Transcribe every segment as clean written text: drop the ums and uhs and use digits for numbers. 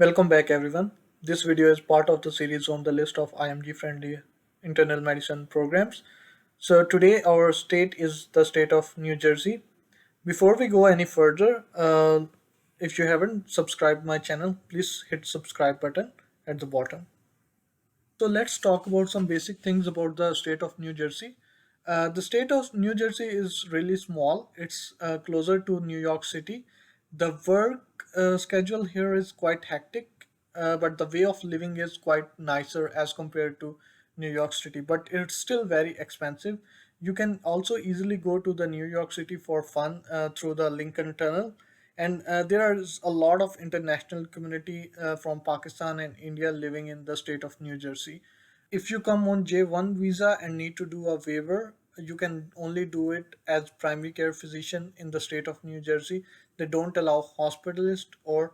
Welcome back, everyone. This video is part of the series on the list of IMG friendly internal medicine programs. So, today our state is the state of New Jersey. Before we go any further, if you haven't subscribed my channel, please hit subscribe button at the bottom. So let's talk about some basic things about the state of New Jersey. The state of New Jersey is really small. It's closer to New York City. The work schedule here is quite hectic, but the way of living is quite nicer as compared to New York City. But it's still very expensive. You can also easily go to the New York City for fun through the Lincoln Tunnel, and there is a lot of international community from Pakistan and India living in the state of New Jersey. If you come on J1 visa and need to do a waiver, you can only do it as primary care physician in the state of New Jersey. They don't allow hospitalist or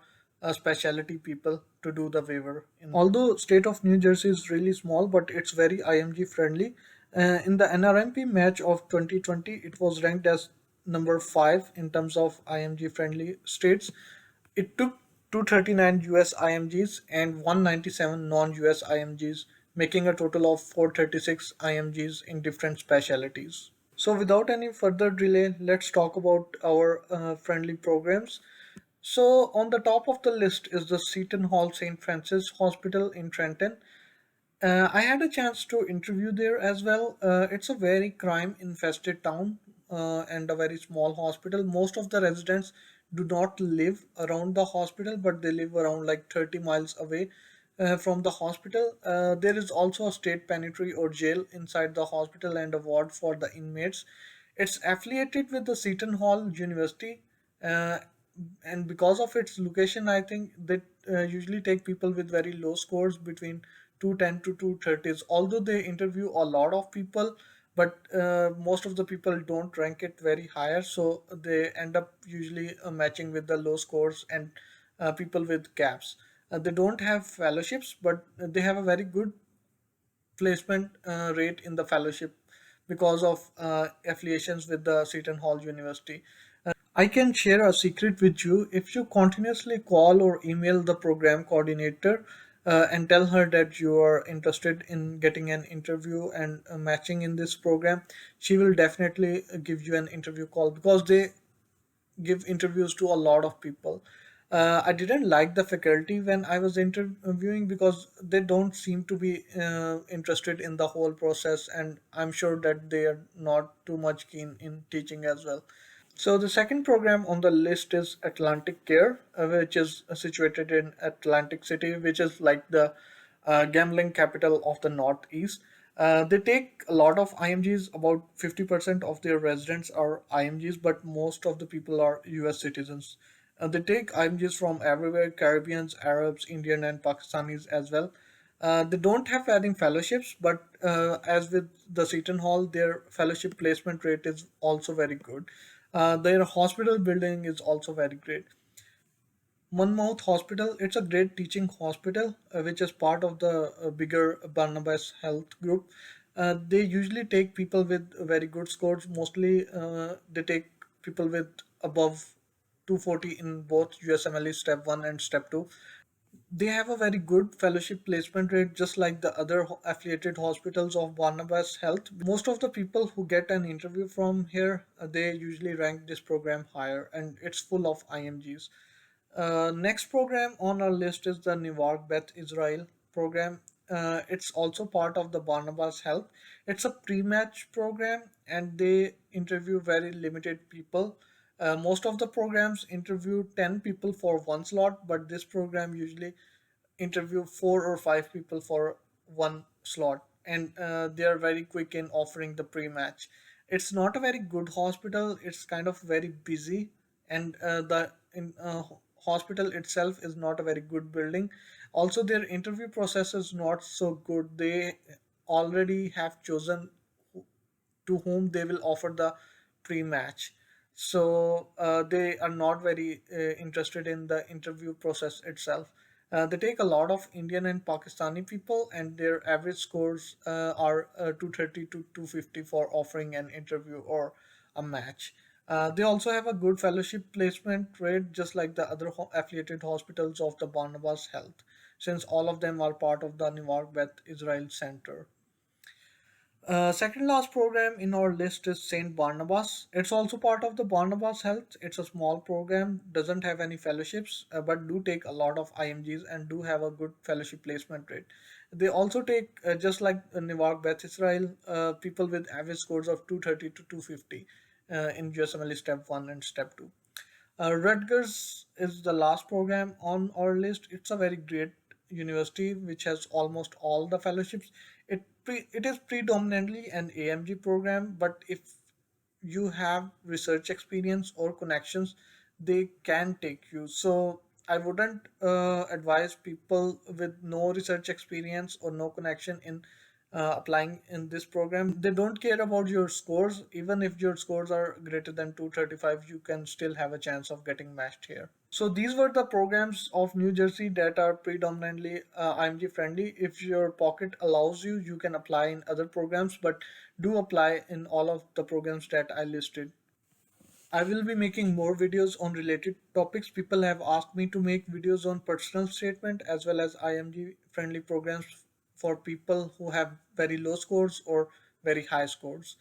specialty people to do the waiver. Although state of New Jersey is really small, but it's very IMG friendly. In the NRMP match of 2020, it was ranked as number 5 in terms of IMG friendly states. It took 239 US IMGs and 197 non-US IMGs, making a total of 436 IMGs in different specialties. So without any further delay, let's talk about our friendly programs. So on the top of the list is the Seton Hall St. Francis Hospital in Trenton. I had a chance to interview there as well. It's a very crime infested town and a very small hospital. Most of the residents do not live around the hospital, but they live around like 30 miles away from the hospital. There is also a state penitentiary or jail inside the hospital and a ward for the inmates. It's affiliated with the Seton Hall University. Uh, and because of its location, I think they usually take people with very low scores between 210 to 230s, although they interview a lot of people, but most of the people don't rank it very higher, so they end up usually matching with the low scores and people with gaps. They don't have fellowships, but they have a very good placement rate in the fellowship because of affiliations with the Seton Hall University. I can share a secret with you. If you continuously call or email the program coordinator and tell her that you are interested in getting an interview and matching in this program, she will definitely give you an interview call because they give interviews to a lot of people. I didn't like the faculty when I was interviewing because they don't seem to be interested in the whole process, and I'm sure that they are not too much keen in teaching as well. So the second program on the list is Atlantic Care, which is situated in Atlantic City, which is like the gambling capital of the Northeast. They take a lot of IMGs. About 50% of their residents are IMGs, but most of the people are US citizens. They take IMGs from everywhere: Caribbeans, Arabs, Indian, and Pakistanis as well. They don't have adding fellowships, but as with the Seton Hall, their fellowship placement rate is also very good. Their hospital building is also very great. Monmouth Hospital, it's a great teaching hospital which is part of the bigger Barnabas Health Group. They usually take people with very good scores. Mostly, they take people with above 240 in both USMLE Step 1 and Step 2. They have a very good fellowship placement rate, just like the other affiliated hospitals of Barnabas Health. Most of the people who get an interview from here, they usually rank this program higher, and it's full of IMGs. Next program on our list is the Newark Beth Israel program. It's also part of the Barnabas Health. It's a pre-match program, and they interview very limited people. Most of the programs interview 10 people for one slot, but this program usually interview 4 or 5 people for one slot, and they are very quick in offering the pre-match. It's not a very good hospital. It's kind of very busy, and the hospital itself is not a very good building. Also, their interview process is not so good. They already have chosen to whom they will offer the pre-match, so they are not very interested in the interview process itself. They take a lot of Indian and Pakistani people, and their average scores are 230 to 250 for offering an interview or a match. They also have a good fellowship placement rate, just like the other affiliated hospitals of the Barnabas Health, since all of them are part of the Newark Beth Israel Center. Second last program in our list is Saint Barnabas. It's also part of the Barnabas Health. It's a small program, doesn't have any fellowships, but do take a lot of IMGs and do have a good fellowship placement rate. They also take, just like Newark Beth Israel, people with average scores of 230 to 250 in USMLE Step 1 and Step 2. Rutgers is the last program on our list. It's a very great university which has almost all the fellowships. It is predominantly an AMG program, but if you have research experience or connections, they can take you. So I wouldn't advise people with no research experience or no connection in applying in this program. They don't care about your scores. Even if your scores are greater than 235, you can still have a chance of getting matched here. So these were the programs of New Jersey that are predominantly IMG friendly. If your pocket allows you, you can apply in other programs, but do apply in all of the programs that I listed. I will be making more videos on related topics. People have asked me to make videos on personal statement as well as IMG friendly programs for people who have very low scores or very high scores.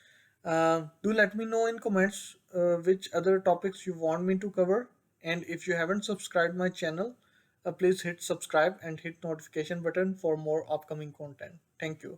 Do let me know in comments which other topics you want me to cover. And if you haven't subscribed my channel, please hit subscribe and hit notification button for more upcoming content. Thank you.